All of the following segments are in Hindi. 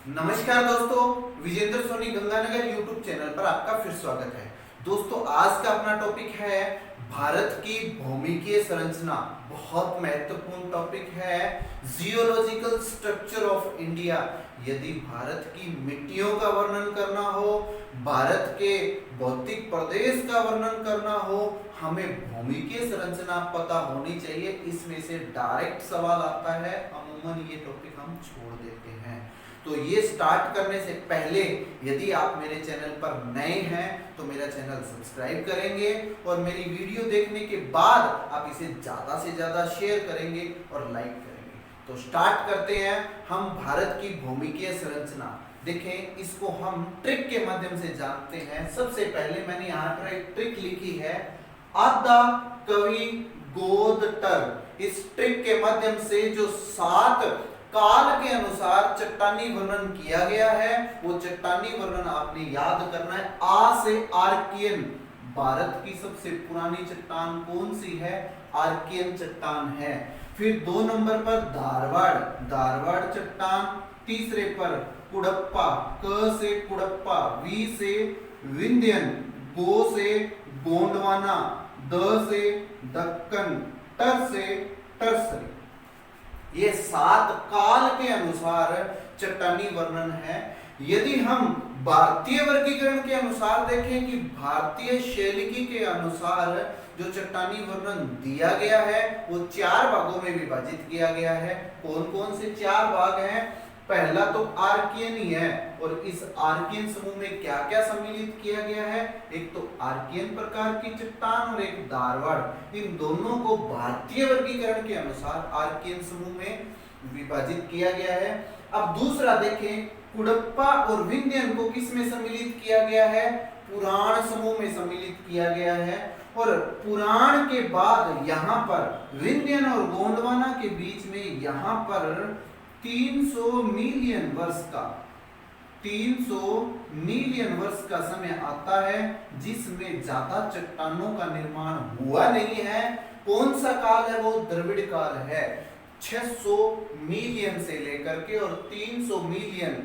नमस्कार दोस्तों, विजेंद्र सोनी गंगानगर यूट्यूब चैनल पर आपका फिर स्वागत है। दोस्तों, आज का अपना टॉपिक है भारत की भौमिकीय संरचना। बहुत महत्वपूर्ण टॉपिक है, जियोलॉजिकल स्ट्रक्चर ऑफ इंडिया। यदि भारत की मिट्टियों का वर्णन करना हो, भारत के भौतिक प्रदेश का वर्णन करना हो, हमें भौमिकीय संरचना पता होनी चाहिए। इसमें से डायरेक्ट सवाल आता है, अमूमन ये टॉपिक हम छोड़ देते हैं। तो ये स्टार्ट करने से पहले यदि आप मेरे चैनल पर नए हैं तो मेरा चैनल सब्सक्राइब करेंगे और मेरी वीडियो देखने के बाद आप इसे ज्यादा से ज्यादा शेयर करेंगे और लाइक करेंगे। तो स्टार्ट करते हैं हम भारत की भौमिकीय संरचना। देखें, इसको हम ट्रिक के माध्यम से जानते हैं। सबसे पहले मैंने यहाँ पर एक ट्रिक लिखी है, आदा कवि गोद टर। इस ट्रिक के माध्यम से जो 7 काल के अनुसार चट्टानी वर्णन किया गया है, वो चट्टानी वर्णन आपने याद करना है। आ से आर्कियन, भारत की सबसे पुरानी चट्टान कौन सी है? आर्कियन चट्टान है। फिर 2 नंबर पर धारवाड़, धारवाड़ चट्टान। तीसरे पर कुडप्पा, क से कुडप्पा, वी से विंध्यन, गो से गोंडवाना, द से दक्कन, टर से टर्सरी। ये 7 काल के अनुसार चट्टानी वर्णन है। यदि हम भारतीय वर्गीकरण के अनुसार देखें कि भारतीय शैलिकी के अनुसार जो चट्टानी वर्णन दिया गया है वो 4 भागों में विभाजित किया गया है। कौन कौन से 4 भाग हैं? पहला तो आर्कियन ही है, और इस आर्कियन समूह में क्या क्या सम्मिलित किया गया है? एक तो आर्कियन प्रकार की चट्टान और एक धारवाड़। इन दोनों को भारतीय वर्गीकरण के अनुसार आर्कियन समूह में विभाजित किया गया है। अब दूसरा देखें, कुडप्पा और विंध्यन को किस में सम्मिलित किया गया है? पुराण समूह में सम्मिलित किया गया है। और पुराण के बाद यहाँ पर विंध्यन और गोंडवाना के बीच में यहाँ पर 300 मिलियन वर्ष का समय आता है, जिसमें ज्यादा चट्टानों का निर्माण हुआ नहीं है। कौन सा काल है? वो द्रविड़ काल है। 600 मिलियन से लेकर के और 300 मिलियन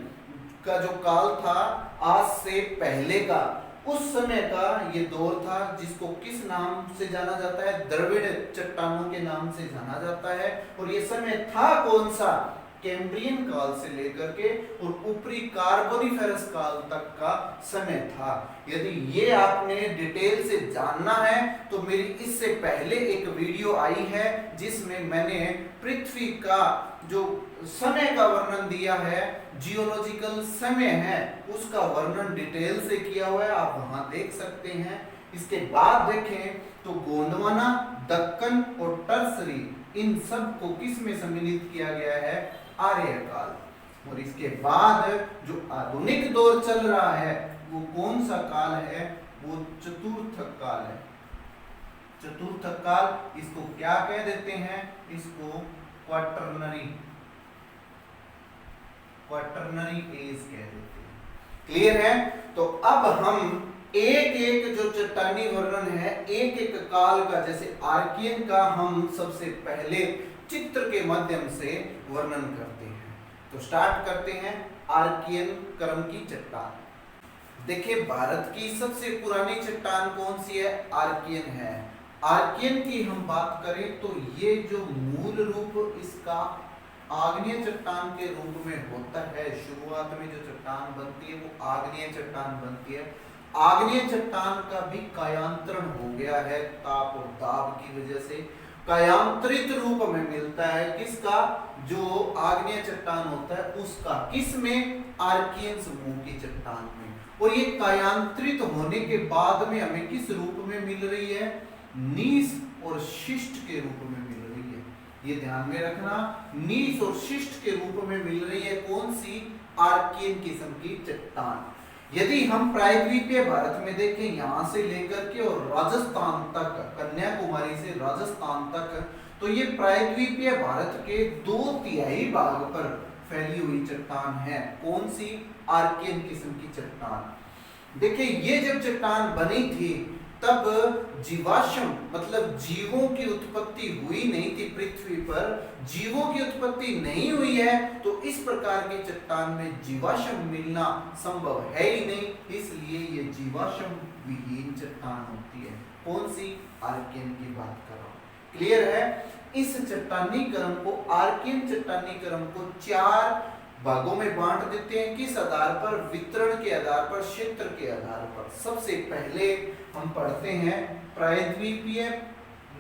का जो काल था आज से पहले का, उस समय का ये दौर था, जिसको किस नाम से जाना जाता है? द्रविड़ चट्टानों के नाम से जाना जाता है। और ये समय था कौन सा? कैम्ब्रियन काल से लेकर के और ऊपरी कार्बोनिफेरस काल तक का समय था। यदि ये आपने डिटेल से जानना है तो मेरी इससे पहले एक वीडियो आई है जिसमें मैंने पृथ्वी का जो समय का वर्णन दिया है, जियोलॉजिकल समय है, उसका वर्णन डिटेल से किया हुआ है, आप वहां देख सकते हैं। इसके बाद देखें तो गोंडवाना, दक्कन और टर्सरी, इन सब को किस में सम्मिलित किया गया है? आर्यकाल। और इसके बाद जो आधुनिक दौर चल रहा है वो कौन सा काल है? वो चतुर्थ काल है। चतुर्थ काल, इसको क्या कह देते हैं? इसको क्वाटरनरी एज कह देते हैं। क्लियर है? तो अब हम एक एक जो चट्टानी वर्णन है, एक एक काल का, जैसे आर्कियन का हम सबसे पहले चित्र के माध्यम से वर्णन करते हैं। तो स्टार्ट करते हैं आर्कियन क्रम की चट्टान। देखिए, भारत की सबसे पुरानी चट्टान कौन सी है? आर्कियन है। आर्कियन की हम बात करें तो ये जो मूल रूप इसका आग्नेय चट्टान के रूप में होता है। शुरुआत में जो चट्टान बनती है वो आग्नेय चट्टान बनती है। आग्नेय चट्टान का भी कायांतरण हो गया है, ताप और दाब की वजह से कायांतरित रूप में मिलता है। किसका? जो आग्नेय चट्टान होता है उसका। किसमें? आर्कियन समूह की चट्टान में। और ये कायांतरित होने के बाद में हमें किस रूप में मिल रही है? नीस और शिष्ट के रूप में मिल रही है। ये ध्यान में रखना, नीस और शिष्ट के रूप में मिल रही है। कौन सी? आर्कियन किस्म की चट्टान। यदि हम प्रायद्वीपीय भारत में देखें, यहां से लेकर के और राजस्थान तक, कन्याकुमारी से राजस्थान तक, तो ये प्रायद्वीपीय भारत के 2/3 भाग पर फैली हुई चट्टान है। कौन सी? आर्कियन किस्म की चट्टान। देखिए, ये जब चट्टान बनी थी तब जीवाश्म मतलब जीवों की उत्पत्ति हुई नहीं थी पृथ्वी पर, जीवों की उत्पत्ति नहीं हुई है, तो इस प्रकार की चट्टान में जीवाश्म मिलना संभव है ही नहीं, इसलिए ये जीवाश्म विहीन चट्टान होती है। कौन सी? आर्कियन की बात कर रहा हूं। क्लियर है? इस चट्टानीकरण को, आर्कियन चट्टानीकरण को 4 भागों में बांट देते हैं। किस आधार पर? वितरण के आधार पर, क्षेत्र के आधार पर। सबसे पहले हम पढ़ते हैं प्रायद्वीपीय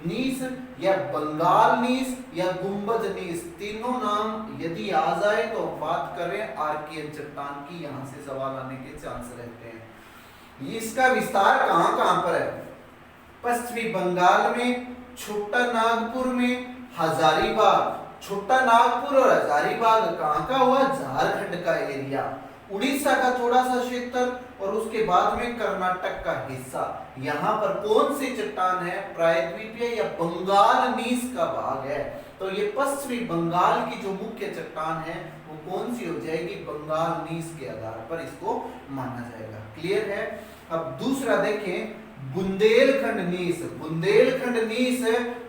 नीस या बंगाल नीस या गुंबद नीस, तीनों नाम यदि आ जाए तो बात करें आर्कियन चट्टान की, यहां से सवाल आने के चांस रहते हैं। इसका विस्तार कहां कहां पर है? पश्चिमी बंगाल में, छोटा नागपुर में, हजारीबाग। छोटा नागपुर और हजारीबाग कहां का हुआ? झारखंड का एरिया, उड़ीसा का थोड़ा सा क्षेत्र और उसके बाद में कर्नाटक का हिस्सा। यहाँ पर कौन सी चट्टान है? प्रायद्वीपीय या बंगाल नीस का भाग है। तो ये पश्चिमी बंगाल की जो मुख्य चट्टान है वो कौन सी हो जाएगी? बंगाल नीस के आधार पर इसको माना जाएगा। क्लियर है? अब दूसरा देखें, बुंदेलखंड नीस। बुंदेलखंड नीस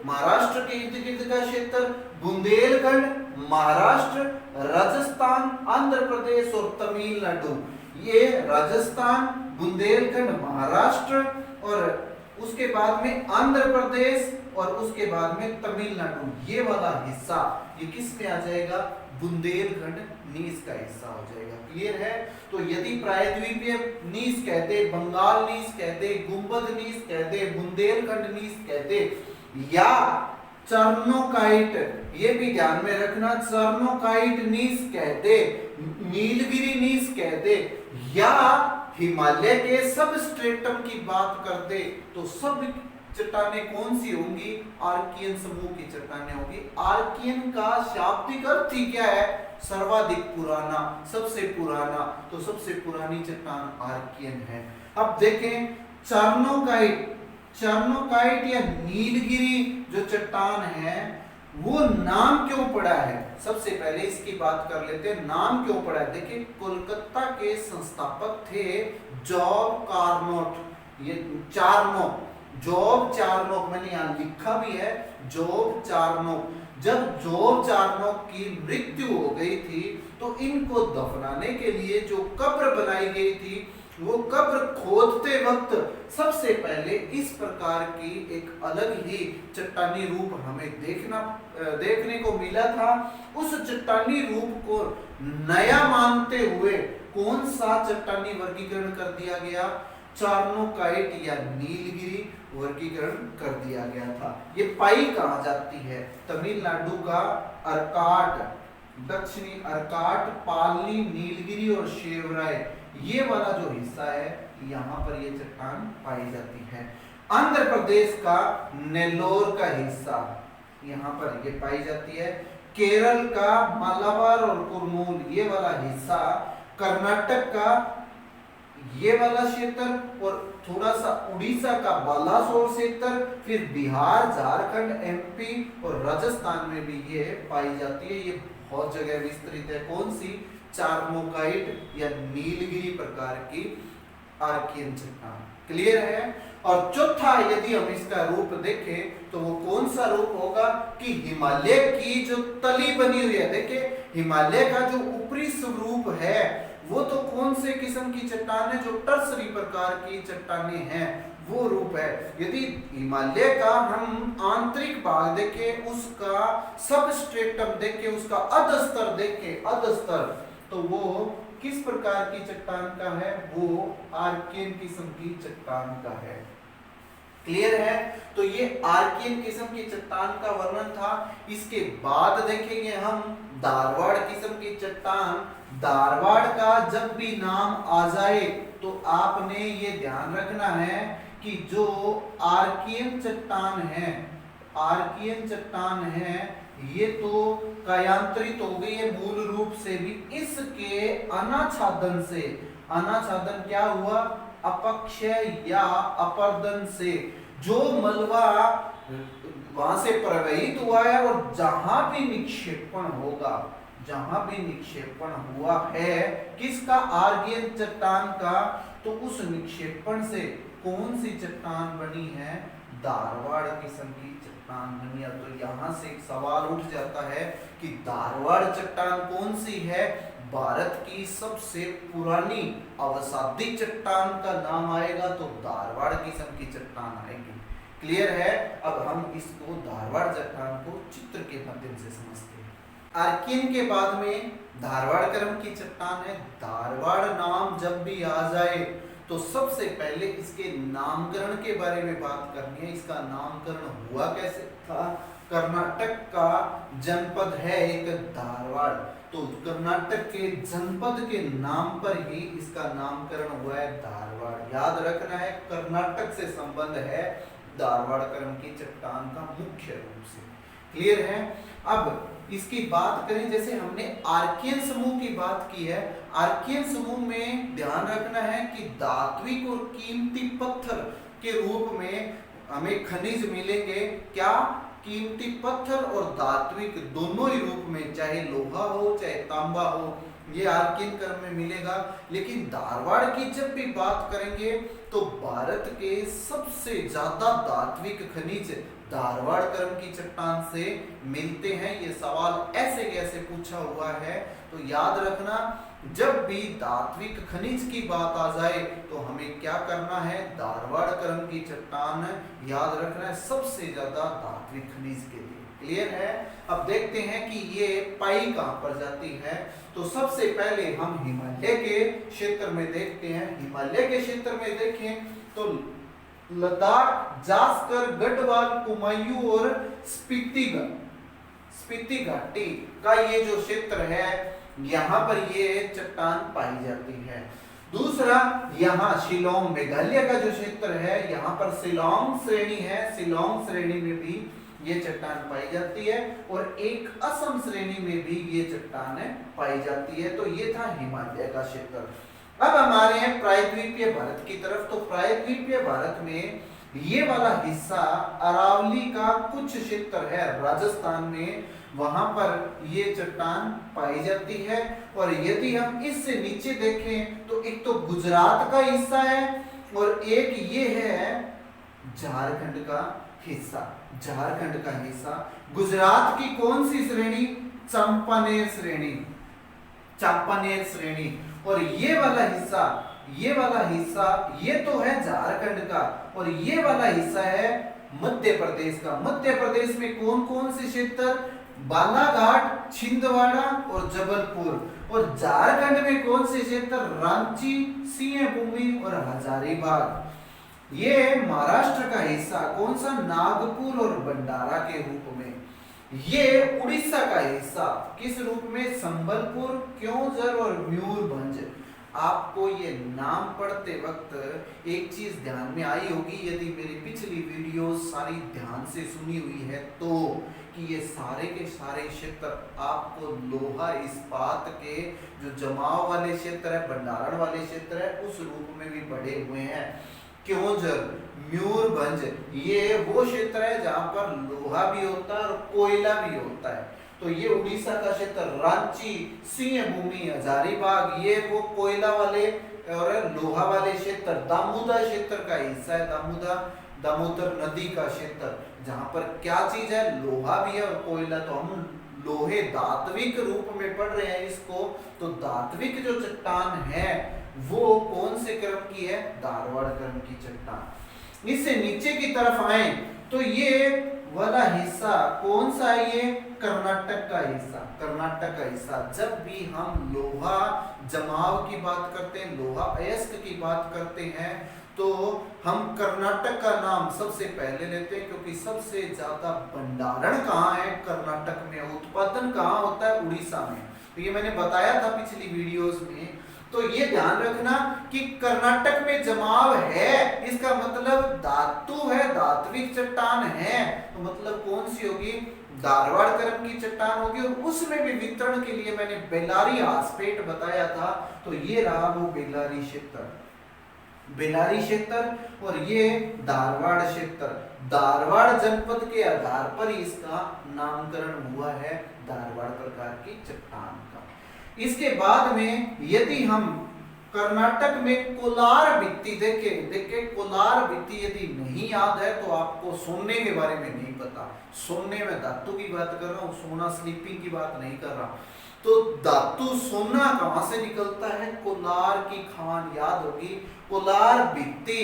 महाराष्ट्र के इर्द गिर्द का क्षेत्र। बुंदेलखंड महाराष्ट्र, राजस्थान, आंध्र प्रदेश और तमिलनाडु। ये राजस्थान, बुंदेलखंड महाराष्ट्र और उसके बाद में आंध्र प्रदेश और उसके बाद में तमिलनाडु, ये वाला हिस्सा ये किस में आ जाएगा? बुंदेलखंड नीस का हिस्सा हो जाएगा। क्लियर है? तो यदि प्रायद्वीपीय नीस कहते, बंगाल नीस कहते, गुंबद नीस कहते, बुंदेलखंड नीस कहते, या चर्नोकाइट, ये भी ध्यान में रखना, चर्नोकाइट नीस कहते, नीलगिरी नीस कहते, या हिमालय के सब स्ट्रेटम की बात करते, तो सब चट्टानें कौन सी होंगी? आर्कियन समूह की चट्टानें होंगी। आर्कियन का शाब्दिक अर्थ ही क्या है? सर्वाधिक पुराना, सबसे पुराना। तो सबसे पुरानी चट्टान आर्कियन है। अब देखें चर्नोकाइट, चर्नोकाइट या नीलगिरी जो चट्टान है वो नाम क्यों पड़ा है? सबसे पहले इसकी बात कर लेते हैं, नाम क्यों पड़ा है। देखिए कोलकाता के संस्थापक थे जॉब कार्नोट, ये चार्नोक, जॉब चार्नोक, मैंने यहां लिखा भी है जॉब चार्नोक। जब जॉब चार्नोक की मृत्यु हो गई थी तो इनको दफनाने के लिए जो कब्र बनाई गई थी वो कब्र खोदते वक्त सबसे पहले इस प्रकार की एक अलग ही चट्टानी रूप हमें देखने को मिला था। उस चट्टानी रूप को नया मानते हुए कौन सा चट्टानी वर्गीकरण कर दिया गया? चार्नोकाइट या नीलगिरी वर्गीकरण कर दिया गया था। ये पाई कहा जाती है? तमिलनाडु का अर्काट, दक्षिणी अर्काट, पालनी, नीलगिरी और शेवराय, ये वाला जो हिस्सा है यहाँ पर ये चट्टान पाई जाती है। आंध्र प्रदेश का नेल्लोर का हिस्सा यहाँ पर ये पाई जाती है। केरल का मालाबार और कुरनूल, ये वाला हिस्सा, कर्नाटक का ये वाला क्षेत्र और थोड़ा सा उड़ीसा का बालासोर क्षेत्र, फिर बिहार, झारखंड, एमपी और राजस्थान में भी ये पाई जाती है। ये बहुत जगह विस्तृत है। कौन सी? चार्नोकाइट या नीलगिरी प्रकार की आर्कियन चट्टान। क्लियर है? और चौथा यदि हम इसका रूप देखें तो वो कौन सा रूप होगा कि हिमालय की जो तली बनी हुई है, देखिए हिमालय का जो ऊपरी स्वरूप है वो तो कौन से किस्म की चट्टान है? जो टर्सरी प्रकार की चट्टानें हैं वो रूप है। यदि हिमालय का हम आंतरिक भाग देखें, उसका सबस्ट्रेटम देखें, उसका अधस्तर देखें, अधस्तर, तो वो किस प्रकार की चट्टान का है? वो आर्कियन किस्म की चट्टान का है। क्लियर है? तो ये आर्कियन किस्म की चट्टान का वर्णन था। इसके बाद देखेंगे हम धारवाड़ किस्म की चट्टान। धारवाड़ का जब भी नाम आ जाए तो आपने ये ध्यान रखना है कि जो आर्कियन चट्टान है, आर्कियन चट्टान है, ये तो कायांतरित हो गई है मूल रूप से भी। इसके अनाच्छादन से, अनाच्छादन क्या हुआ? अपक्षय या अपर्दन से जो मलबा वहां से प्रवाहित हुआ है और जहां भी निक्षेपण होगा, जहां भी निक्षेपण हुआ है किसका? आर्कियन चट्टान का, तो उस निक्षेपण से कौन सी चट्टान बनी है? धारवाड़ किस्म की चट्टान बनी है। तो यहाँ से एक सवाल उठ जाता है कि धारवाड़ चट्टान कौन सी है? भारत की सबसे पुरानी अवसादी चट्टान का नाम आएगा तो धारवाड़ किस्म की चट्टान आएगी। क्लियर है? अब हम इसको धारवाड़ चट्टान को चित्र के माध्यम से समझते हैं। आर्कियन के बाद में धारवाड़ क्रम की चट्टान है। धारवाड़ नाम जब भी आ जाए तो सबसे पहले इसके नामकरण के बारे में बात करनी है। इसका नामकरण हुआ कैसे था? कर्नाटक का जनपद है एक धारवाड़, तो कर्नाटक के जनपद के नाम पर ही इसका नामकरण हुआ है धारवाड़। याद रखना है, कर्नाटक से संबंध है धारवाड़ क्रम की चट्टान का मुख्य रूप से। क्लियर है? अब इसकी बात करें, जैसे हमने आर्कियन समूह की बात की है, आर्कियन समूह में ध्यान रखना है कि धात्विक और कीमती पत्थर के रूप में हमें खनिज मिलेंगे। क्या? कीमती पत्थर और धात्विक दोनों ही रूप में, चाहे लोहा हो चाहे तांबा हो, ये आर्कियन क्रम में मिलेगा। लेकिन धारवाड़ की जब भी बात करेंगे तो भारत के सबसे ज्यादा धात्विक खनिज धारवाड़ क्रम की चट्टान से मिलते हैं। ये सवाल ऐसे कैसे पूछा हुआ है, तो याद रखना, जब भी धात्विक खनिज की बात आ जाए तो हमें क्या करना है? धारवाड़ क्रम की चट्टान याद रखना है सबसे ज्यादा धात्विक खनिज के लिए। क्लियर है? अब देखते हैं कि ये पाई कहां पर जाती है। तो सबसे पहले हम हिमालय के क्षेत्र में देखते हैं। हिमालय के क्षेत्र में देखें तो लद्दाख, जास्कर, गढ़वाल, कुमायूं और स्पीति घाटी का ये जो क्षेत्र है, यहाँ पर ये चट्टान पाई जाती है। दूसरा, यहाँ शिलोंग मेघालय का जो क्षेत्र है, यहाँ पर शिलोंग श्रेणी है, शिलोंग श्रेणी में भी ये चट्टान पाई जाती है और एक असम श्रेणी में भी ये चट्टान पाई जाती है। तो ये था हिमालय का क्षेत्र। अब हमारे हैं प्रायद्वीपीय भारत की तरफ। तो प्रायद्वीपीय भारत में ये वाला हिस्सा अरावली का कुछ क्षेत्र है राजस्थान में, वहां पर ये चट्टान पाई जाती है। और यदि हम इससे नीचे देखें तो एक तो गुजरात का हिस्सा है और एक ये है झारखंड का हिस्सा। झारखंड का हिस्सा, गुजरात की कौन सी श्रेणी? चंपानेर श्रेणी, चांपानेर श्रेणी। और ये वाला हिस्सा ये तो है झारखंड का और ये वाला हिस्सा है मध्य प्रदेश का। मध्य प्रदेश में कौन कौन से क्षेत्र? बालाघाट, छिंदवाड़ा और जबलपुर। और झारखंड में कौन से क्षेत्र? रांची, सिंहभूमि और हजारीबाग। ये महाराष्ट्र का हिस्सा कौन सा? नागपुर और भंडारा के रूप में। ये उड़ीसा का हिस्सा किस रूप में? संबलपुर, क्योंझर और मयूरभंज। आपको ये नाम पढ़ते वक्त एक चीज ध्यान में आई होगी, यदि मेरी पिछली वीडियो सारी ध्यान से सुनी हुई है, तो कि ये सारे के सारे क्षेत्र आपको लोहा इस्पात के जो जमाव वाले क्षेत्र है, भंडारण वाले क्षेत्र है, उस रूप में भी बढ़े हुए हैं। क्योंझर, मयूरभंज, ये वो क्षेत्र है जहां पर लोहा भी होता है और कोयला भी होता है। तो ये उड़ीसा का क्षेत्र, रांची, सिंहभूमि, हजारीबाग, ये वो कोयला वाले और लोहा वाले क्षेत्र। दामोदर क्षेत्र का हिस्सा है, दामोदर नदी का क्षेत्र, जहां पर क्या चीज है? लोहा भी है और कोयला। तो हम लोहे धात्विक रूप में पढ़ रहे हैं इसको। तो धात्विक जो चट्टान है वो कौन से क्रम की है? धारवाड़ क्रम की चट्टान। इससे नीचे की तरफ आए तो ये वाला हिस्सा कौन सा है? ये कर्नाटक का हिस्सा, कर्नाटक का हिस्सा। जब भी हम लोहा जमाव की बात करते हैं, लोहा अयस्क की बात करते हैं, तो हम कर्नाटक का नाम सबसे पहले लेते हैं, क्योंकि सबसे ज्यादा भंडारण कहाँ है? कर्नाटक में। उत्पादन कहाँ होता है? उड़ीसा में। तो ये मैंने बताया था पिछली वीडियोस में। तो ये ध्यान रखना कि कर्नाटक में जमाव है, इसका मतलब धातु है, धात्विक चट्टान है, तो मतलब कौन सी होगी? धारवाड़ क्रम की चट्टान होगी। और उसमें भी वितरण के लिए मैंने बेलारी हासपेट बताया था, तो ये रहा वो बेलारी क्षेत्र, बेलारी क्षेत्र। और ये धारवाड़ क्षेत्र, धारवाड़ जनपद के आधार पर इसका नामकरण हुआ है धारवाड़ प्रकार की चट्टान का। इसके बाद में यदि हम कर्नाटक में कोलार भित्ति, देखे कोलार भित्ति यदि नहीं याद है तो आपको सोने के बारे में नहीं पता। सोने में धातु की बात कर रहा हूँ, सोना स्लीपिंग की बात नहीं कर रहा। तो धातु सोना कहां से निकलता है? कोलार की खान याद होगी। कोलार भित्ति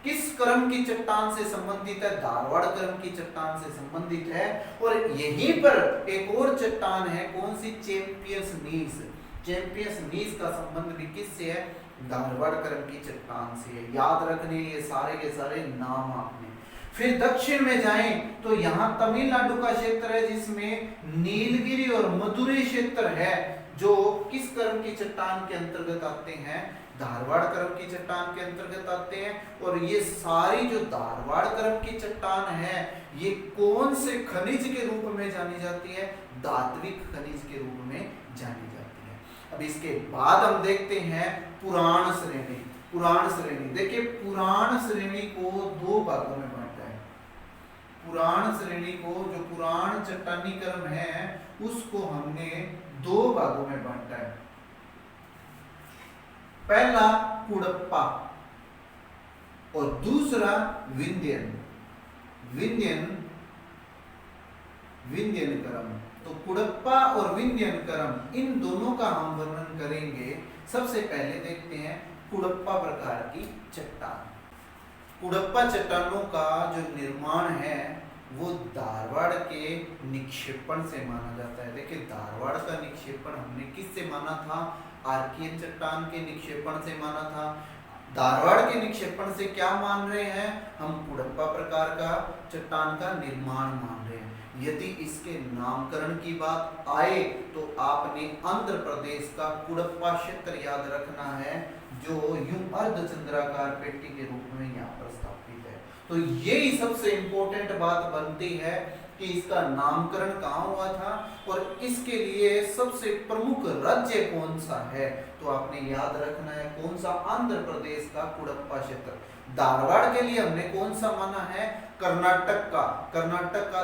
किस क्रम की चट्टान से संबंधित है? धारवाड़ क्रम की चट्टान से संबंधित है। और यहीं पर एक और चट्टान है, कौन सी? चैंपियंस नीस। चैंपियंस नीस का संबंध भी किससे है? धारवाड़ क्रम की चट्टान से है। याद रखने ये सारे के सारे नाम आपने। फिर दक्षिण में जाएं तो यहाँ तमिलनाडु का क्षेत्र है जिसमें नीलगिरी और मदुरई क्षेत्र है, जो किस क्रम की चट्टान के अंतर्गत आते हैं? धारवाड़ क्रम की चट्टान के अंतर्गत आते हैं। और ये सारी जो धारवाड़ क्रम की चट्टान है ये कौन से खनिज के रूप में जानी जाती है? धात्विक खनिज के रूप में जानी जाती है। अब इसके बाद हम देखते हैं पुराण श्रेणी। पुराण श्रेणी, देखिए पुराण श्रेणी को दो भागों में बांटा है। पुराण श्रेणी को, जो पुराण चट्टानी क्रम है उसको हमने दो भागों में बांटा है। पहला कुड़प्पा और दूसरा विंध्यन। विंध्यन क्रम। तो कुड़प्पा और विंध्यन क्रम, इन दोनों का हम वर्णन करेंगे। सबसे पहले देखते हैं कुड़प्पा प्रकार की चट्टान। कुड़प्पा चट्टानों का जो निर्माण है वो धारवाड़ के निक्षेपण से माना जाता है। देखिए धारवाड़ का निक्षेपण हमने किससे माना था? आर्कियन चट्टान के निक्षेपण से माना था। धारवाड़ के निक्षेपण से क्या मान रहे हैं हम? कुड़प्पा प्रकार का चट्टान का निर्माण मान रहे हैं। यदि इसके नामकरण की बात आए तो आपने आंध्र प्रदेश का कुड़प्पा क्षेत्र याद रखना है, जो यूं अर्धचंद्राकार पेटी के रूप में यहाँ पर स्थापित है। तो यही सबसे इंपॉर्टेंट बात बनती है कि इसका नामकरण कहाँ हुआ था और इसके लिए सबसे प्रमुख राज्य कौन सा है? तो आपने याद रखना है कौन सा? आंध्र प्रदेश का कुड़प्पा क्षेत्र। धारवाड़ के लिए हमने कौन सा माना है? कर्नाटक का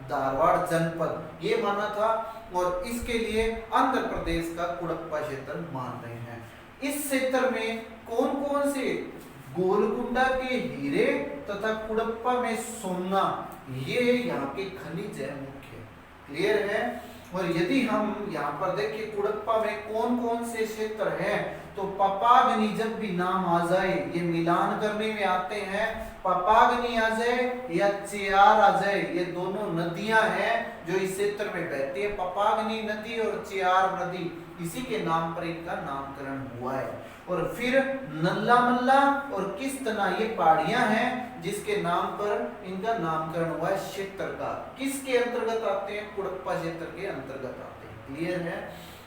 धारवाड़ जनपद ये माना था। और इसके लिए आंध्र प्रदेश का कुड़प्पा क्षेत्र मान रहे हैं। इस क्षेत्र में कौन कौन से? गोलकुंडा के हीरे तथा कुड़प्पा में सोना, ये यहाँ के खनिज है मुख्य। क्लियर है? और यदि हम यहाँ पर देखिए कुड़प्पा में कौन कौन से क्षेत्र हैं, तो पपागनी जब भी नाम आ जाए ये मिलान करने में आते हैं। पपागनी आ जाए या चियार आ जाए, ये दोनों नदियां हैं जो इस क्षेत्र में बहती है। पपागनी नदी और चियार नदी, इसी के नाम पर इनका नामकरण हुआ है। और फिर नल्ला मल्ला और किस्तना, ये पहाड़ियां हैं जिसके नाम पर इनका नामकरण हुआ है क्षेत्र का। किसके अंतर्गत आते हैं? कुड़प्पा क्षेत्र के अंतर्गत आते हैं। क्लियर है?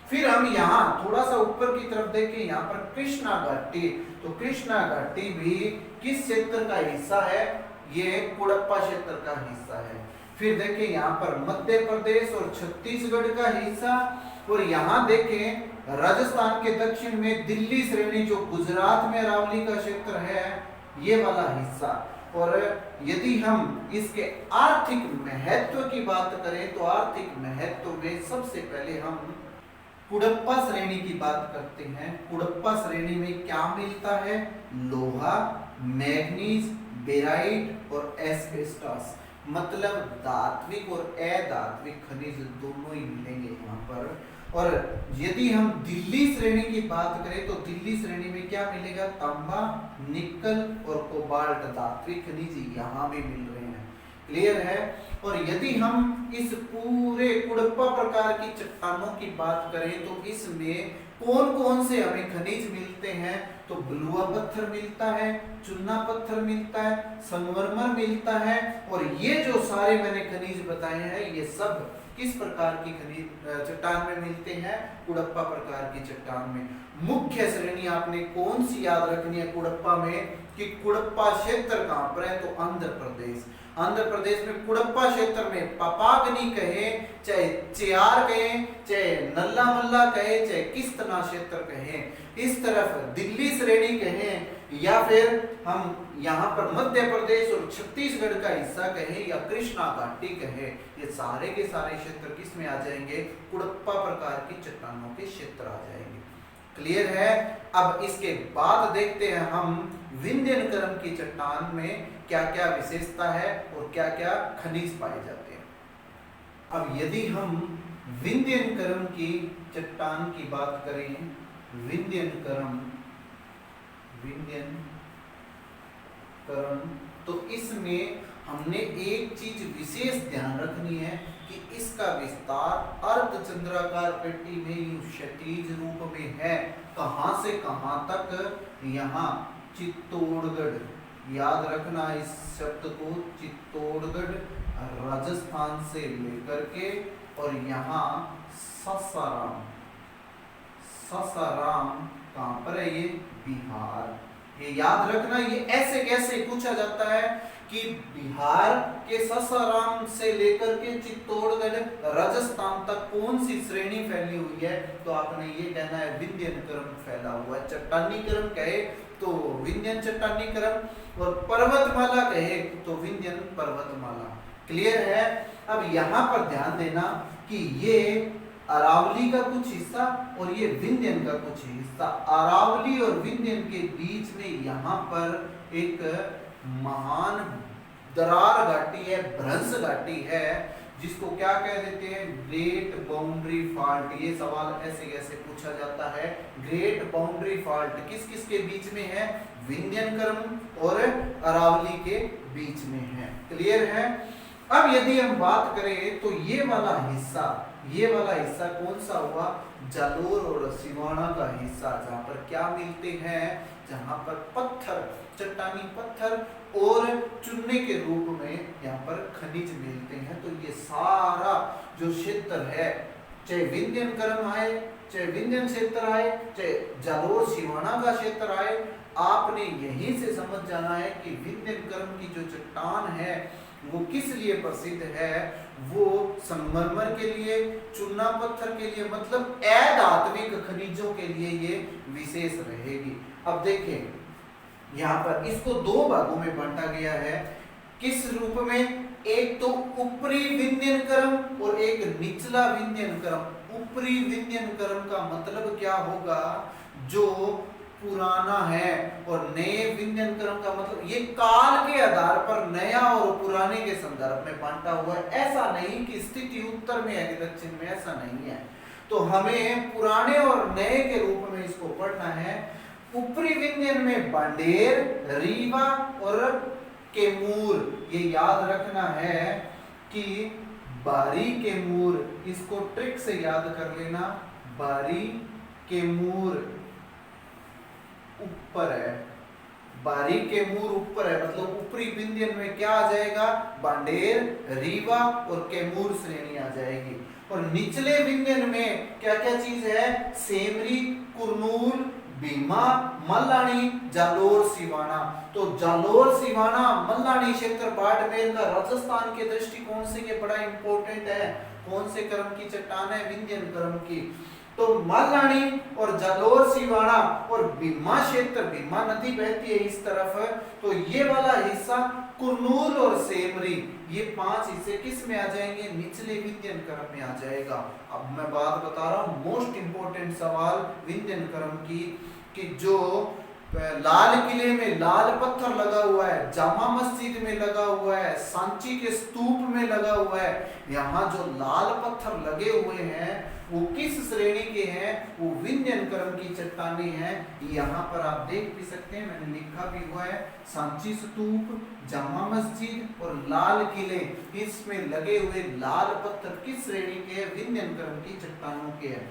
फिर हम यहाँ थोड़ा सा ऊपर की तरफ देखें, यहाँ पर कृष्णा घाटी। तो कृष्णा घाटी भी किस क्षेत्र का हिस्सा है? ये कुड़प्पा क्षेत्र का हिस्सा है। फिर देखें यहाँ पर मध्य प्रदेश और छत्तीसगढ़ का हिस्सा। और यहाँ देखें राजस्थान के दक्षिण में दिल्ली श्रेणी, जो गुजरात में अरावली का क्षेत्र है, ये वाला हिस्सा। और यदि हम इसके आर्थिक महत्व की बात करें तो आर्थिक महत्व में सबसे पहले हम कुड़प्पा श्रेणी की बात करते हैं। कुड़प्पा श्रेणी में क्या मिलता है? लोहा, मैग्नीज, बेराइट और एस्बेस्टस, मतलब धात्विक और अधात्विक खनिज दोनों ही मिलेंगे यहाँ पर। और यदि हम दिल्ली श्रेणी की बात करें तो दिल्ली श्रेणी में क्या मिलेगा? तांबा, निकल और कोबाल्ट, धात्विक खनिज यहाँ भी मिल रहे हैं। क्लियर है? और यदि हम इस पूरे कुड़प्पा प्रकार की चट्टानों की बात करें तो इसमें कौन कौन से हमें खनिज मिलते हैं? तो बलुआ पत्थर मिलता है, चूना पत्थर मिलता है, संगमरमर मिलता है। और ये जो सारे मैंने खनिज बताए हैं ये सब किस प्रकार की खनिज चट्टान में मिलते हैं? कुड़प्पा प्रकार की चट्टान में। मुख्य श्रेणी आपने कौन सी याद रखनी है कुड़प्पा में? कि कुड़प्पा क्षेत्र कहां पर है? तो आंध्र प्रदेश। आंध्र प्रदेश में कुड़प्पा क्षेत्र में पपागनी कहे, चाहे चियार कहे, चाहे नल्ला मल्ला कहे, चाहे किस्तना क्षेत्र कहे, इस तरफ दिल्ली श्रेणी कहे, या फिर हम यहाँ पर मध्य प्रदेश और छत्तीसगढ़ का हिस्सा कहे, या कृष्णा घाटी कहे, ये सारे के सारे क्षेत्र किस में आ जाएंगे? कुड़प्पा प्रकार की चट्टानों के क्षेत्र आ जाएंगे। क्लियर है। अब इसके बाद देखते हैं हम विंध्यन क्रम की चट्टान में क्या क्या विशेषता है और क्या क्या खनिज पाए जाते हैं। अब यदि हम विंध्यन क्रम की चट्टान की बात करें, विंध्यन क्रम तो इसमें हमने एक चीज विशेष ध्यान रखनी है कि इसका विस्तार अर्धचंद्राकार पेटी में यूं क्षैतिज रूप में है। कहां से कहां तक? यहाँ चित्तौड़गढ़, याद रखना इस शब्द को, चित्तौड़गढ़ राजस्थान से लेकर के और यहाँ सासाराम, सासाराम कहां पर है? ये बिहार। ये याद रखना, ये ऐसे कैसे पूछा जाता है कि बिहार के सासाराम से लेकर के चित्तौड़गढ़ राजस्थान तक कौन सी श्रेणी फैली हुई है, तो आपने ये कहना है विंध्यन क्रम फैला हुआ है। चट्टानी क्रम कहे तो विंध्यन चट्टानी क्रम और पर्वतमाला कहे तो विंध्यन पर्वतमाला। क्लियर है। अब यहाँ पर ध्यान देना कि ये अरावली का कुछ हिस्सा और ये विंध्यन का कुछ हिस्सा, अरावली और विंध्यन के बीच में यहाँ पर एक महान दरार घाटी है, भ्रंश घाटी है, जिसको क्या कह देते हैं? Great boundary fault. ये सवाल ऐसे कैसे पूछा जाता है। ग्रेट बाउंड्री फॉल्ट किस किस के बीच में है? विंध्यन क्रम और अरावली के बीच में है। क्लियर है। अब यदि हम बात करें तो ये वाला हिस्सा कौन सा हुआ? जालोर और सिवाना का हिस्सा, जहां पर क्या मिलते हैं? जहां पर पत्थर, चट्टानी पत्थर और चूने के रूप में यहाँ पर खनिज मिलते हैं। तो ये सारा जो क्षेत्र है, चाहे विंध्यन क्रम आए, चाहे विंध्यन क्षेत्र आए, चाहे जालोर सिवाना का क्षेत्र आए, आपने यहीं से समझ जाना है कि विंध्यन क्रम की जो चट्टान है वो किस लिए प्रसिद्ध है? वो संगमरमर के लिए, चूना पत्थर के लिए, मतलब अधात्विक खनिजों के लिए ये विशेष रहेगी। अब देखें यहाँ पर इसको दो भागों में बांटा गया है। किस रूप में? एक तो ऊपरी विंध्यन क्रम और एक निचला विंध्यन क्रम। ऊपरी विंध्यन क्रम का मतलब क्या होगा? जो पुराना है, और नए विंध्यन क्रम का मतलब ये काल के आधार पर नया और पुराने के संदर्भ में बांटा हुआ है। ऐसा नहीं कि स्थिति उत्तर में है कि दक्षिण में, ऐसा नहीं है। तो हमें पुराने और नए के रूप में इसको पढ़ना है। ऊपरी विंध्यन में बांडेर, रीवा और कैमूर। ये याद रखना है कि बारी कैमूर, इसको ट्रिक से याद कर लेना। बारी कैमूर ऊपर है, बारी कैमूर ऊपर है, मतलब ऊपरी विंध्यन में क्या आ जाएगा? बांडेर, रीवा और कैमूर श्रेणी आ जाएगी। और निचले विंध्यन में क्या क्या चीज है? सेमरी, कुरनूल, भीमा, मल्लानी, जालोर, सिवाना। तो जालोर, सिवाना, मल्लानी क्षेत्र बाड़मेर का राजस्थान के दृष्टिकोण से ये बड़ा इंपॉर्टेंट है। कौन से क्रम की चट्टान है? विंध्यन क्रम की। तो मल्लानी और जालोर, सिवाना और भीमा क्षेत्र, भीमा नदी बहती है इस तरफ, तो ये वाला हिस्सा कुरनूल और सेमरी, ये पांच हिस्से किस में आ जाएंगे? निचले विंध्यन क्रम में आ जाएगा। अब मैं बात बता रहा हूं, मोस्ट इंपोर्टेंट सवाल विंध्यन क्रम की, कि जो लाल किले में लाल पत्थर लगा हुआ है, जामा मस्जिद में लगा हुआ है, सांची के स्तूप में लगा हुआ है, यहाँ जो लाल पत्थर लगे हुए हैं वो किस श्रेणी के हैं? वो विंध्यन क्रम की चट्टानें हैं। यहाँ पर आप देख भी सकते हैं, मैंने लिखा भी हुआ है, सांची स्तूप, जामा मस्जिद और लाल किले, इसमें लगे हुए लाल पत्थर किस श्रेणी के हैं? विंध्यन क्रम की चट्टानों के हैं।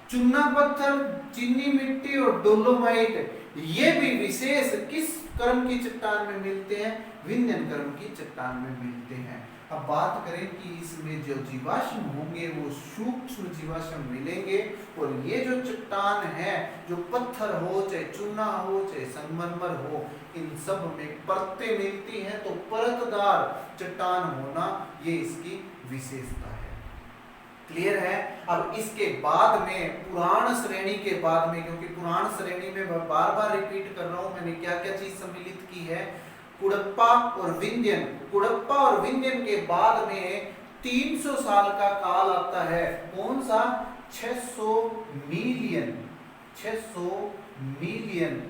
चूना पत्थर, चीनी मिट्टी और डोलोमाइट, ये भी विशेष किस क्रम की चट्टान में मिलते हैं? विंध्यन क्रम की चट्टान में मिलते हैं। अब बात करें कि इसमें जो जीवाश्म होंगे वो सूक्ष्म जीवाश्म मिलेंगे, और ये जो चट्टान है, जो पत्थर हो, चाहे चूना हो, चाहे संगमरमर हो, इन सब में परतें मिलती हैं, तो परतदार चट्टान होना ये इसकी विशेषता है। क्लियर है। अब इसके बाद में पुराण श्रेणी के बाद में, क्योंकि पुराण श्रेणी में बार बार रिपीट कर रहा हूं मैंने क्या क्या चीज सम्मिलित की है, कुडप्पा और विंध्यन। कुडप्पा और विंध्यन के बाद में 300 साल का काल आता है। कौन सा? 600 मिलियन, 600 मिलियन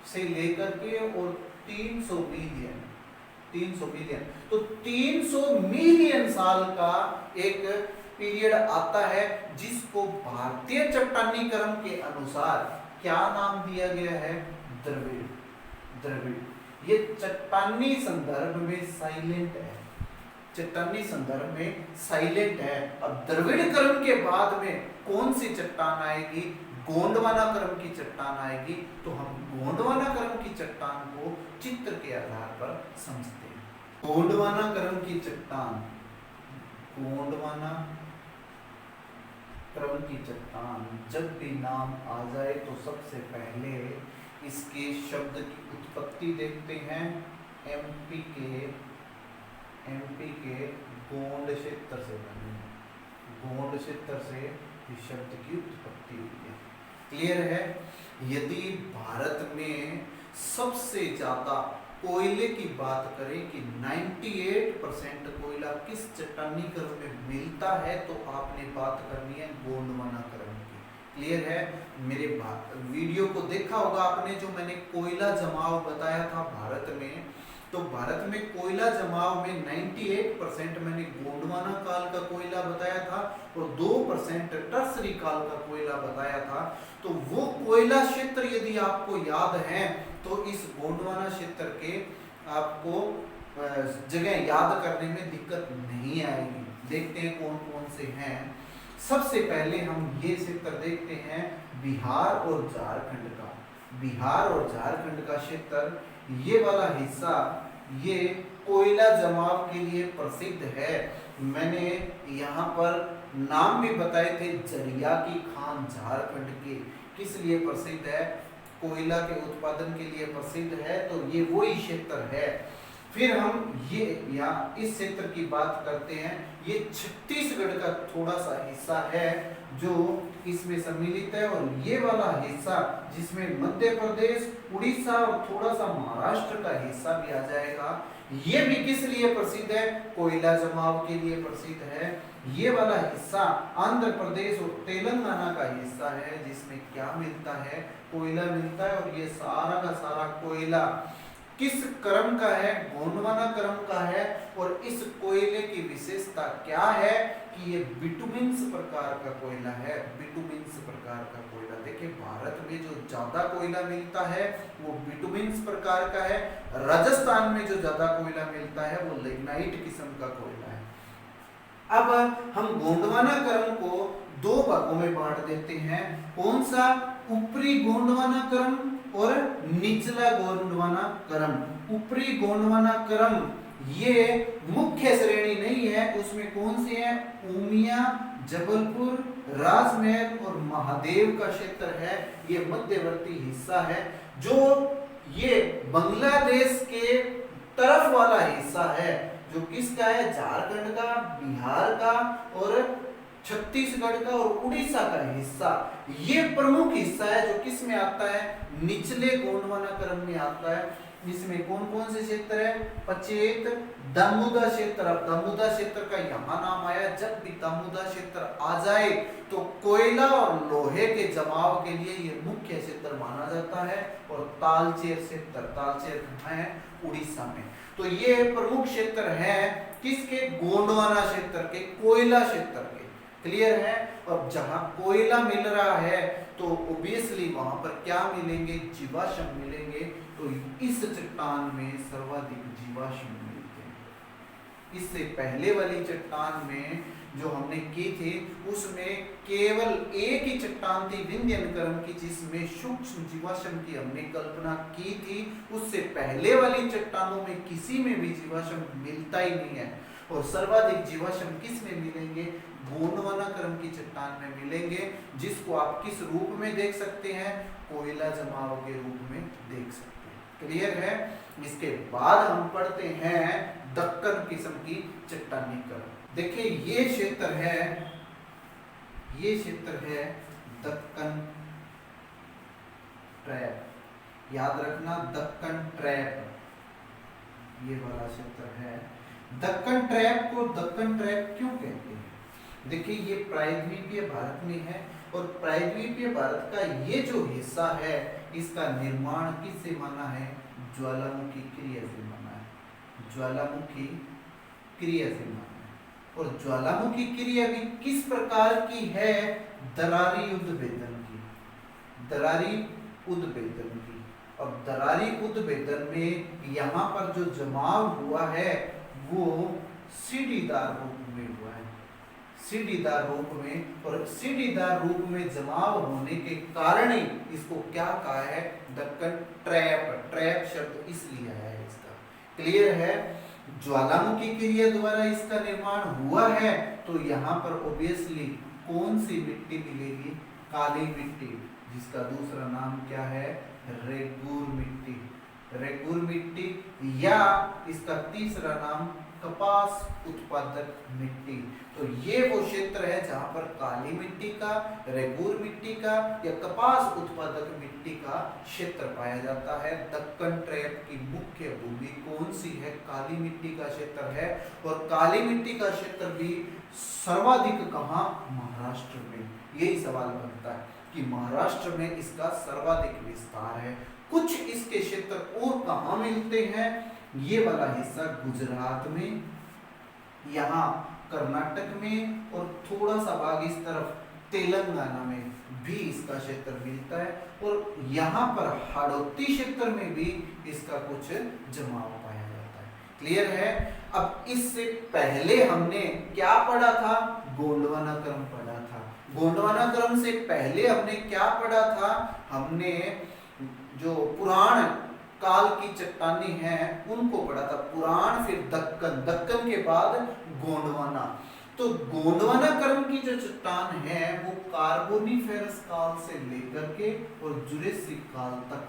से लेकर के और 300 मिलियन, 300 मिलियन, तो 300 मिलियन साल का एक पीरियड आता है जिसको भारतीय चट्टानीकरण के अनुसार क्या नाम दिया गया है? द्रविड़। द्रविड़। ये चट्टानी संदर्भ में साइलेंट है, चट्टानी संदर्भ में साइलेंट है। अब द्रविड़करण के बाद में कौन सी चट्टान आएगी? गोंडवाना क्रम की चट्टान आएगी। तो हम गोंडवाना क्रम की चट्टान को चित्र के आधार पर समझते हैं। गोंडवाना क्रम की चट्टान, गोंडवाना क्रम की चट्टान जब भी नाम आ जाए तो सबसे पहले इसके शब्द की उत्पत्ति देखते हैं। एमपी के गोंड क्षेत्र से बनी, गोंड क्षेत्र से इस शब्द की उत्पत्ति हुई है। क्लियर है? यदि भारत में सबसे ज्यादा कोयले की बात करें कि 98% कोयला किस चट्टानी क्रम में मिलता है, तो आपने बात करनी है गोंडवाना क्रम की। क्लियर है? मेरे वीडियो को देखा होगा आपने, जो मैंने कोयला जमाव बताया था भारत में, तो भारत में कोयला जमाव में 98% मैंने गोंडवाना काल का कोयला बताया था और 2% टर्सरी काल का कोयला बताया था। तो वो कोयला क्षेत्र यदि आपको याद है तो इस गोंडवाना क्षेत्र के आपको जगह याद करने में दिक्कत नहीं आएगी। देखते हैं कौन कौन से हैं। सबसे पहले हम ये क्षेत्र देखते हैं बिहार और झारखंड का। बिहार और झारखंड का क्षेत्र, ये वाला हिस्सा, ये कोयला जमाव के लिए प्रसिद्ध है। मैंने यहाँ पर नाम भी बताए थे, जरिया की खान झारखंड के किस लिए प्रसिद्ध है? कोयला के उत्पादन के लिए प्रसिद्ध है। तो ये वही क्षेत्र है। फिर हम ये यहाँ इस क्षेत्र की बात करते हैं। ये छत्तीसगढ़ का थोड़ा सा हिस्सा है जो इसमें सम्मिलित है, और ये वाला हिस्सा जिसमें मध्य प्रदेश, उड़ीसा और थोड़ा सा महाराष्ट्र का हिस्सा भी आ जाएगा, ये भी किस लिए प्रसिद्ध है? कोयला जमाव के लिए प्रसिद्ध है। ये वाला हिस्सा आंध्र प्रदेश और तेलंगाना का हिस्सा है जिसमें क्या मिलता है? कोयला मिलता है। और ये सारा का सारा कोयला किस क्रम का है? गोंडवाना क्रम का है। और इस कोयले की विशेषता क्या है कि ये बिटुमिन्स प्रकार का कोयला है। बिटुमिन्स प्रकार का कोयला, देखिए भारत में जो ज्यादा कोयला मिलता है वो बिटुमिन्स प्रकार का है। राजस्थान में जो ज्यादा कोयला मिलता है वो लिग्नाइट किस्म का कोयला है। अब हम गोंडवाना क्रम को दो भागों में बांट देते हैं। कौन सा? ऊपरी गोंडवाना क्रम और निचला गोंडवाना क्रम। ऊपरी गोंडवाना क्रम ये मुख्य श्रेणी नहीं है, उसमें कौन सी है? उमिया, जबलपुर, राजमहल और महादेव का क्षेत्र है। ये मध्यवर्ती हिस्सा है जो ये बांग्लादेश के तरफ वाला हिस्सा है, जो किसका है? झारखंड का, बिहार का और छत्तीसगढ़ का और उड़ीसा का हिस्सा। ये प्रमुख हिस्सा है जो किस में आता है? निचले गोंडवाना क्रम में आता है। इसमें कौन कौन से क्षेत्र है? पचेत, दामोदा क्षेत्र। अब दामोदा क्षेत्र का यहाँ नाम आया, जब भी दामोदा क्षेत्र आ जाए तो कोयला और लोहे के जमाव के लिए ये मुख्य क्षेत्र माना जाता है। और तालचेर क्षेत्र, तालचेर कहाँ है? उड़ीसा में। तो ये प्रमुख क्षेत्र है किसके? गोंडवाना क्षेत्र के, कोयला क्षेत्र के। क्लियर है? अब जहां कोयला मिल रहा है तो ओबियसली वहां पर क्या मिलेंगे? जीवाश्म मिलेंगे। तो इस चट्टान में सर्वाधिक जीवाश्म मिलते हैं। इससे पहले वाली चट्टान में जो हमने की थी उसमें केवल एक ही चट्टान थी विंध्यन क्रम की, जिसमें सूक्ष्म जीवाश्म की हमने कल्पना की थी। उससे पहले वाली चट्टानों में किसी में भी जीवाश्म मिलता ही नहीं है। और सर्वाधिक जीवाश्म किस में मिलेंगे? गोंडवाना क्रम की चट्टान में मिलेंगे, जिसको आप किस रूप में देख सकते हैं? कोयला जमाव के रूप में देख सकते हैं। क्लियर है? इसके बाद हम पढ़ते हैं दक्कन किस्म की चट्टानी क्रम। देखिए ये क्षेत्र है, ये क्षेत्र है दक्कन ट्रैप। याद रखना, दक्कन ट्रैप ये वाला क्षेत्र है। दक्कन ट्रैप को दक्कन ट्रैप क्यों कहते हैं? देखिए ये प्रायद्वीपीय भारत में है, और प्रायद्वीपीय भारत का ये जो हिस्सा है इसका निर्माण किससे माना है? ज्वालामुखी क्रिया से माना है। ज्वालामुखी क्रिया से माना है। और ज्वालामुखी क्रिया भी किस प्रकार की है? दरारी उद्भेदन की। दरारी उद्भेदन की। अब दरारी उद्भेदन में यहाँ पर जो जमाव हुआ है वो सीढ़ीदार रूप में हुआ है। सीढ़ीदार रूप में, और सीढ़ीदार रूप में जमाव होने के कारण ही इसको क्या कहा है? दक्कन ट्रैप। ट्रैप शब्द इसलिए आया है इसका। क्लियर है? ज्वालामुखी क्रिया द्वारा इसका निर्माण हुआ है तो यहाँ पर ऑब्वियसली कौन सी मिट्टी मिलेगी? काली मिट्टी, जिसका दूसरा नाम क्या है? रेगूर मिट्टी। रेगूर मिट्टी, या इसका तीसरा नाम कपास उत्पादक मिट्टी। तो ये वो क्षेत्र है जहां पर काली मिट्टी का, रेगूर मिट्टी का या कपास उत्पादक मिट्टी का क्षेत्र पाया जाता है। दक्कन ट्रैप की मुख्य भूमि कौन सी है? काली मिट्टी का क्षेत्र है। और काली मिट्टी का क्षेत्र भी सर्वाधिक कहां? महाराष्ट्र में। यही सवाल बनता है कि महाराष्ट्र में इसका सर्वाधिक विस्तार है। कुछ इसके क्षेत्र और कहां मिलते हैं? ये वाला हिस्सा गुजरात में, यहाँ कर्नाटक में, और थोड़ा सा भाग इस तरफ तेलंगाना में भी इसका क्षेत्र मिलता है। और यहाँ पर हाड़ौती क्षेत्र में भी इसका कुछ जमाव पाया जाता है। क्लियर है? अब इससे पहले हमने क्या पढ़ा था? गोंडवाना क्रम पढ़ा था। गोंडवाना क्रम से पहले हमने क्या पढ़ा था? हमने जो पुराण काल की चट्टानें हैं उनको पढ़ा था। पुराण, फिर दक्कन, दक्कन के बाद गोंडवाना। तो गोंडवाना क्रम की जो चट्टान है वो कार्बोनिफेरस काल से लेकर के और जुरेसिक काल तक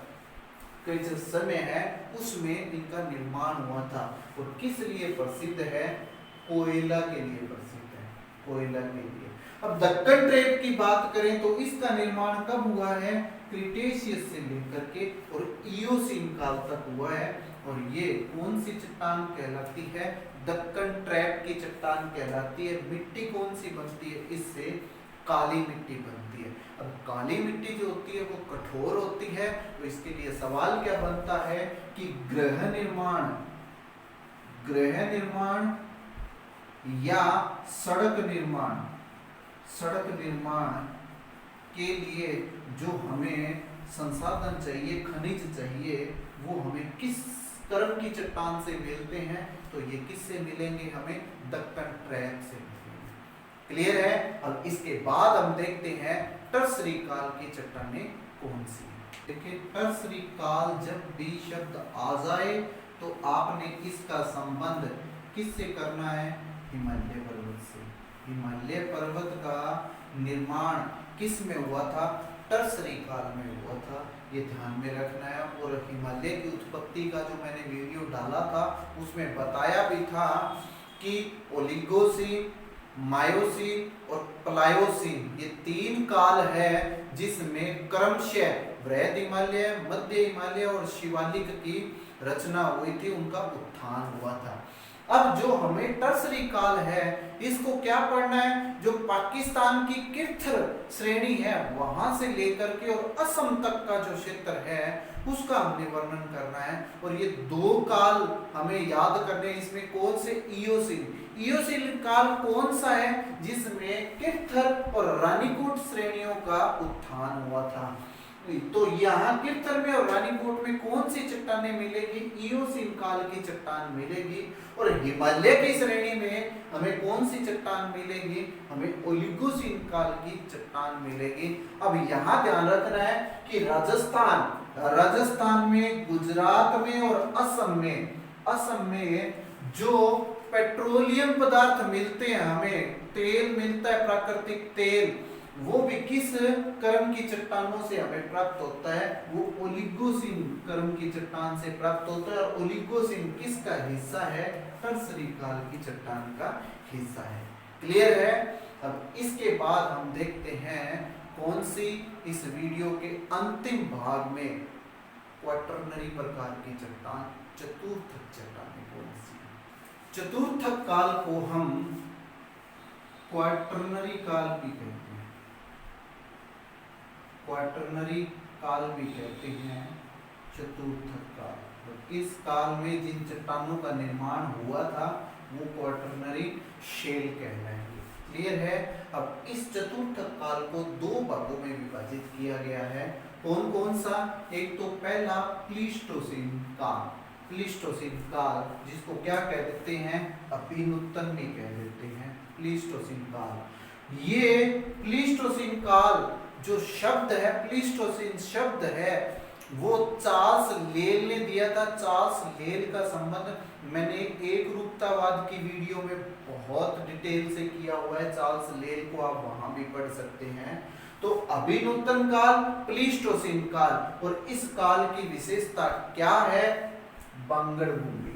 का जो समय है उसमें इनका निर्माण हुआ था। और किस लिए प्रसिद्ध है? कोयला के लिए प्रसिद्ध है। कोयला के लिए। अब दक्कन ट्रैप की बात करें तो इसका निर्माण कब हुआ है? क्रिटेशियस से लेकर के और इयोसीन काल तक हुआ है। और ये कौन सी चट्टान कहलाती है? दक्कन ट्रैप की चट्टान कहलाती है। मिट्टी कौन सी बनती है इससे? काली मिट्टी बनती है। अब काली मिट्टी जो होती है वो कठोर होती है, तो इसके लिए सवाल क्या बनता है कि गृह निर्माण या सड़क निर्माण के लिए जो हमें संसाधन चाहिए, खनिज चाहिए, वो हमें किस क्रम की चट्टान से मिलते हैं? तो ये किससे मिलेंगे? हमें दक्कन ट्रैप से मिलेंगे। क्लियर है? अब इसके बाद हम देखते हैं टर्सरी काल की चट्टानें कौन सी हैं। देखिए, टर्सरी काल जब भी शब्द आ जाए तो आपने इसका संबंध किससे करना है? हिमालय पर्वत से। हिमालय पर्वत का निर्माण किस में हुआ था? टर्सरी काल में हुआ था। ये ध्यान में रखना है। और हिमालय की उत्पत्ति का जो मैंने वीडियो डाला था उसमें बताया भी था कि ओलिगोसीन, मायोसीन और प्लायोसीन ये 3 काल है जिसमें क्रमशः वृहद हिमालय, मध्य हिमालय और शिवालिक की रचना हुई थी, उनका उत्थान हुआ था। अब जो हमें टर्सरी काल है इसको क्या पढ़ना है? जो पाकिस्तान की किर्थर श्रेणी है वहां से लेकर के और असम तक का जो क्षेत्र है उसका हमने वर्णन करना है। और ये 2 काल हमें याद करने, इसमें कौन से? इयोसीन काल कौन सा है? जिसमें किर्थर और रानीकोट श्रेणियों का उत्थान हुआ था। तो यहाँ किर्थर में और रानीकोट में कौन सी चट्टानें मिलेगी? इयोसीन काल की चट्टान मिलेगी। और हिमालय की श्रेणी में हमें कौन सी चट्टान मिलेगी? हमें ओलिगोसीन काल की चट्टान मिलेगी। अब यहाँ ध्यान रखना है कि राजस्थान में, गुजरात में और असम में जो पेट्रोलियम पदार्थ मिलते हैं, हमें तेल मिलता है, प्राकृतिक तेल, वो भी किस क्रम की चट्टानों से हमें प्राप्त होता है? वो ओलिगोसीन क्रम की चट्टान से प्राप्त होता है। और ओलिगोसीन किसका हिस्सा है? टर्सरी काल की चट्टान का हिस्सा है। क्लियर है? अब इसके बाद हम देखते हैं कौन सी इस वीडियो के अंतिम भाग में क्वाटरनरी प्रकार की चट्टान, चतुर्थक चट्टानें कौन सी है? चतुर्थक काल को हम क्वाटरनरी काल भी कहते हैं। क्वाटरनरी काल भी कहते हैं, चतुर्थक काल। तो इस काल में जिन चट्टानों का निर्माण हुआ था वो क्वाटरनरी शेल कहलाएंगे। क्लियर है। अब इस चतुर्थक काल को दो भागों में विभाजित किया गया है। कौन कौन सा? एक तो पहला प्लीस्टोसीन काल, प्लीस्टोसीन काल जिसको क्या कह देते हैं? अभिनूतन भी कह देते हैं, प्लीस्टोसीन काल। ये प्लीस्टोसीन काल जो शब्द है, प्लीस्टोसीन शब्द है, वो चार्ल्स लेल ने दिया था। चार्ल्स लेल का संबंध मैंने एक रूपतावाद की वीडियो में बहुत डिटेल से किया हुआ है, चार्ल्स लेल को आप वहां भी पढ़ सकते हैं। तो अभिनूतन काल, प्लीस्टोसीन काल, और इस काल की विशेषता क्या है? बंगड़ भूमि।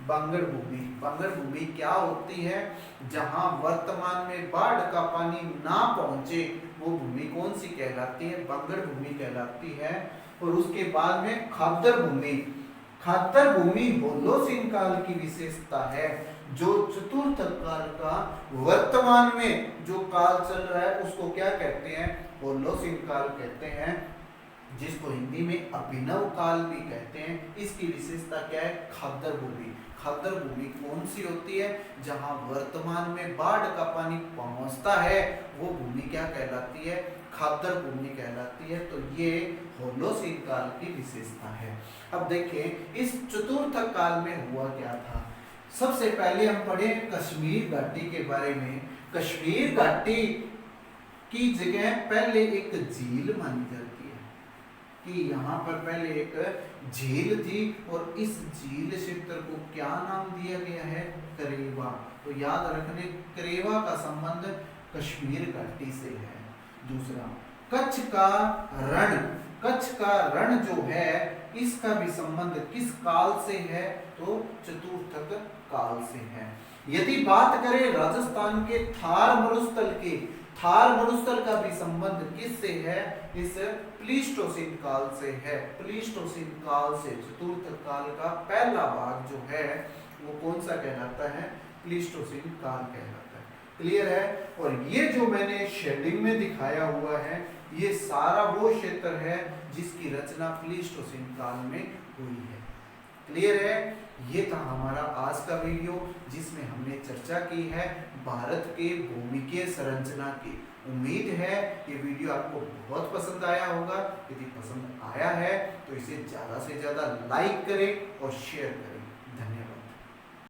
बंगड़ भूमि, बंगड़ भूमि क्या होती है? जहां वर्तमान में बाढ़ का पानी ना पहुंचे वो भूमि कौन सी कहलाती है? बंगड़ भूमि कहलाती है। और उसके बाद में खाद्दर भूमि। खाद्दर भूमि होलोसीन काल की विशेषता है, जो चतुर्थ काल का वर्तमान में जो काल चल रहा है उसको क्या कहते हैं? होलोसीन काल कहते हैं, जिसको हिंदी में अभिनव काल भी कहते हैं। इसकी विशेषता क्या है? खाद्दर भूमि। खाद्दर भूमि कौन सी होती है? जहां वर्तमान में बाढ़ का पानी पहुंचता है वो भूमि क्या कहलाती है? खाद्दर भूमि कहलाती है। तो ये होलोसीन काल की विशेषता है। अब देखिए इस चतुर्थ काल में हुआ क्या था। सबसे पहले हम पढ़े कश्मीर घाटी के बारे में। कश्मीर घाटी की जगह पहले एक झील मानी जाती है कि यहाँ पर पहले एक झील थी, और इस झील क्षेत्र को क्या नाम दिया गया है? करेवा। तो याद रखने, करेवा का संबंध कश्मीर घाटी से है। दूसरा कच्छ का रण। कच्छ का रण जो है इसका भी संबंध किस काल से है? तो चतुर्थक काल से है। यदि बात करें राजस्थान के थार मरुस्थल के, थार मरुस्थल का भी संबंध किससे है? इस प्लीस्टोसीन काल से है। प्लीस्टोसीन काल से चतुर्थ काल का पहला भाग जो है वो कौन सा कहलाता है? प्लीस्टोसीन काल कहलाता है। क्लियर है। और ये जो मैंने शेडिंग में दिखाया हुआ है ये सारा वो क्षेत्र है जिसकी रचना प्लीस्टोसीन काल में हुई है। क्लियर है। ये था हमारा आज का वीडियो जिसमें हमने चर्चा की है भारत के भूमिकीय संरचना की। उम्मीद है ये वीडियो आपको बहुत पसंद आया होगा। यदि पसंद आया है तो इसे ज्यादा से ज्यादा लाइक करें और शेयर करें।